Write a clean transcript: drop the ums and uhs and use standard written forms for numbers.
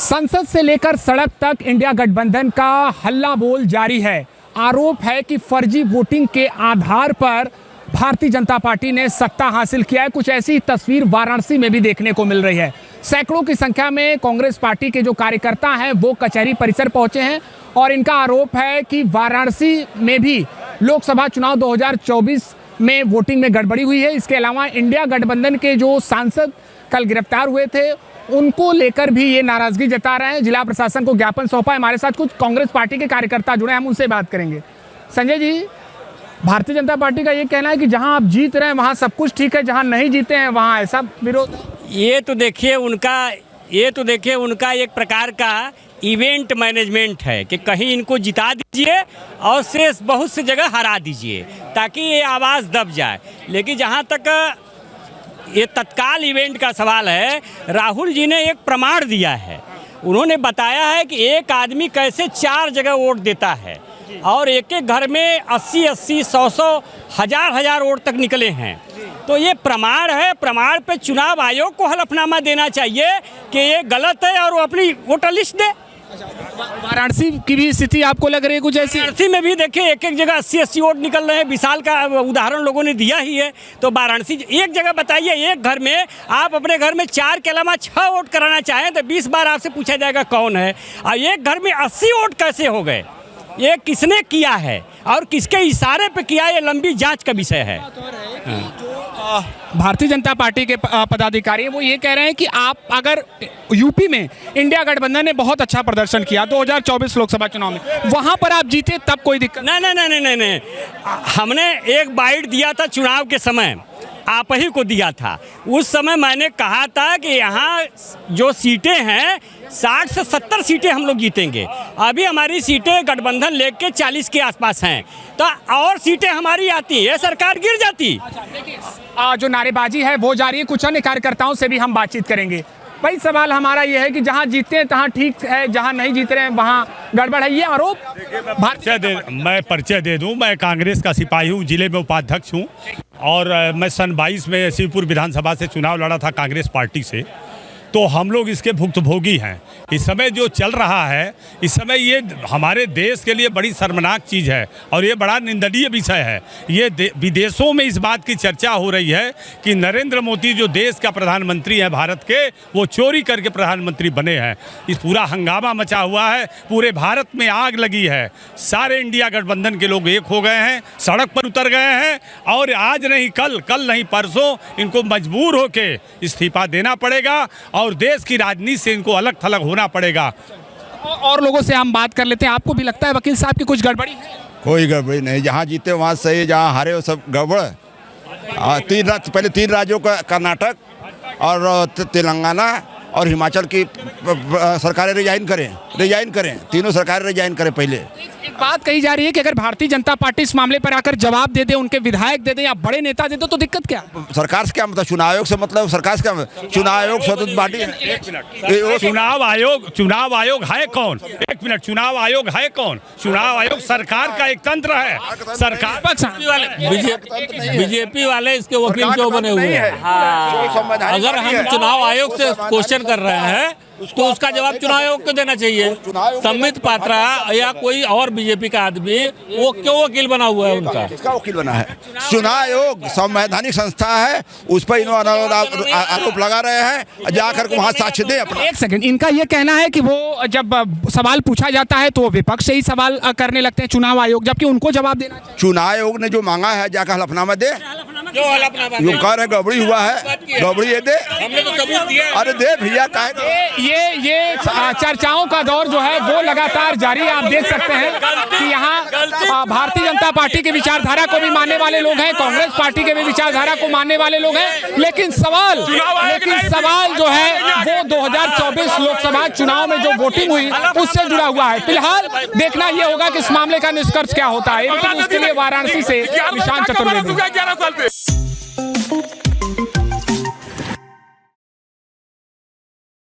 संसद से लेकर सड़क तक इंडिया गठबंधन का हल्ला बोल जारी है। आरोप है कि फर्जी वोटिंग के आधार पर भारतीय जनता पार्टी ने सत्ता हासिल किया है। कुछ ऐसी तस्वीर वाराणसी में भी देखने को मिल रही है। सैकड़ों की संख्या में कांग्रेस पार्टी के जो कार्यकर्ता हैं वो कचहरी परिसर पहुंचे हैं और इनका आरोप है कि वाराणसी में भी लोकसभा चुनाव 2024 में वोटिंग में गड़बड़ी हुई है। इसके अलावा इंडिया गठबंधन के जो सांसद कल गिरफ्तार हुए थे उनको लेकर भी ये नाराजगी जता रहे हैं। जिला प्रशासन को ज्ञापन सौंपा है। हमारे साथ कुछ कांग्रेस पार्टी के कार्यकर्ता जुड़े हैं, हम उनसे बात करेंगे। संजय जी, भारतीय जनता पार्टी का ये कहना है कि जहां आप जीत रहे हैं वहां सब कुछ ठीक है, जहां नहीं जीते हैं वहां ऐसा विरोध। ये तो देखिए उनका एक प्रकार का इवेंट मैनेजमेंट है कि कहीं इनको जिता दीजिए और शेष बहुत सी जगह हरा दीजिए ताकि ये आवाज़ दब जाए। लेकिन जहाँ तक ये तत्काल इवेंट का सवाल है, राहुल जी ने एक प्रमाण दिया है। उन्होंने बताया है कि एक आदमी कैसे 4 जगह वोट देता है और एक एक घर में 80-80, 100-100, हजार वोट तक निकले हैं। तो ये प्रमाण है। प्रमाण पे चुनाव आयोग को हलफनामा देना चाहिए कि ये गलत है और वो अपनी वोटर लिस्ट दे। वाराणसी की भी स्थिति आपको लग रही है कुछ ऐसी? वाराणसी में भी देखिए एक एक जगह 80-80 वोट निकल रहे हैं। विशाल का उदाहरण लोगों ने दिया ही है। तो वाराणसी एक जगह बताइए, एक घर में आप अपने घर में 4 के अलावा 6 वोट कराना चाहें तो 20 बार आपसे पूछा जाएगा कौन है। और एक घर में 80 वोट कैसे हो गए, ये किसने किया है और किसके इशारे पे किया, ये लंबी जांच का विषय है। भारतीय जनता पार्टी के पदाधिकारी हैं वो ये कह रहे हैं कि आप अगर यूपी में इंडिया गठबंधन ने बहुत अच्छा प्रदर्शन किया 2024 लोकसभा चुनाव में, वहां पर आप जीते तब कोई दिक्कत नहीं। हमने एक बाइट दिया था चुनाव के समय, आप ही को दिया था। उस समय मैंने कहा था कि यहाँ जो सीटें हैं 60 से 70 सीटें हम लोग जीतेंगे। अभी हमारी सीटें गठबंधन लेके 40 के आसपास हैं, तो और सीटें हमारी आती है, सरकार गिर जाती। जो नारेबाजी है वो जारी है। कुछ अन्य कार्यकर्ताओं से भी हम बातचीत करेंगे। भाई, सवाल हमारा ये है कि जहाँ जीतते हैं तहाँ ठीक है, जहाँ नहीं जीत रहे हैं वहाँ गड़बड़ है, ये आरोप। मैं परिचय दे दूं, मैं कांग्रेस का सिपाही हूँ, जिले में उपाध्यक्ष हूँ और मैं सन 22 में शिवपुर विधानसभा से चुनाव लड़ा था कांग्रेस पार्टी से। तो हम लोग इसके भुक्तभोगी हैं। इस समय जो चल रहा है, इस समय ये हमारे देश के लिए बड़ी शर्मनाक चीज़ है और ये बड़ा निंदनीय विषय है। ये विदेशों में इस बात की चर्चा हो रही है कि नरेंद्र मोदी जो देश का प्रधानमंत्री है भारत के, वो चोरी करके प्रधानमंत्री बने हैं। इस पूरा हंगामा मचा हुआ है, पूरे भारत में आग लगी है। सारे इंडिया गठबंधन के लोग एक हो गए हैं, सड़क पर उतर गए हैं और आज नहीं कल नहीं परसों इनको मजबूर होके इस्तीफा देना पड़ेगा और देश की राजनीति से इनको अलग थलग होना पड़ेगा। और लोगों से हम बात कर लेते हैं। आपको भी लगता है वकील साहब की कुछ गड़बड़ी है? कोई गड़बड़ी नहीं, जहाँ जीते वहाँ सही, जहाँ हारे वो सब गड़बड़। पहले 3 राज्यों का, कर्नाटक और तेलंगाना और हिमाचल की सरकारें रिजाइन करें, तीनों सरकारें रिजाइन करें। पहले एक बात कही जा रही है कि अगर भारतीय जनता पार्टी इस मामले पर आकर जवाब दे दे, उनके विधायक दे दे या बड़े नेता दे दे तो दिक्कत क्या? सरकार से क्या मतलब, चुनाव आयोग से मतलब, सरकार से क्या मतलब? चुनाव आयोग स्वतंत्र पार्टी है। चुनाव आयोग है कौन? एक मिनट, चुनाव आयोग है कौन? चुनाव आयोग सरकार का एक तंत्र है। सरकार बीजेपी वाले इसके वकील क्यों बने हुए हैं? अगर हम चुनाव आयोग से क्वेश्चन कर रहे हैं तो उसका जवाब चुनाव आयोग को देना चाहिए। संबित पात्रा या कोई और बीजेपी का आदमी वो क्यों वकील बना हुआ है? उनका किसका वकील बना है? चुनाव आयोग संवैधानिक संस्था है, उस पर इन्होंने आरोप लगा रहे हैं, जाकर वहाँ साक्ष्य दे अपना। एक सेकंड, इनका ये कहना है कि वो जब सवाल पूछा जाता है तो वो विपक्ष से ही सवाल करने लगते हैं चुनाव आयोग, जबकि उनको जवाब देना चाहिए। चुनाव आयोग ने जो मांगा है जाकर हलफनामा दे। जो कह रहे गड़बड़ी हुआ है, गड़बड़ी ये दे, हमने तो सबूत दिया। अरे दे भैया, काहे ये चर्चाओं का दौर जो है वो लगातार जारी है। आप देख सकते हैं कि यहाँ भारतीय जनता पार्टी की विचारधारा को भी मानने वाले लोग हैं, कांग्रेस पार्टी के भी विचारधारा को मानने वाले लोग हैं, लेकिन सवाल जो है वो 2024 लोकसभा चुनाव में जो वोटिंग हुई उससे जुड़ा हुआ है। फिलहाल देखना यह होगा कि इस मामले का निष्कर्ष क्या होता है। इसके लिए वाराणसी से निशांत चतुर्वेदी।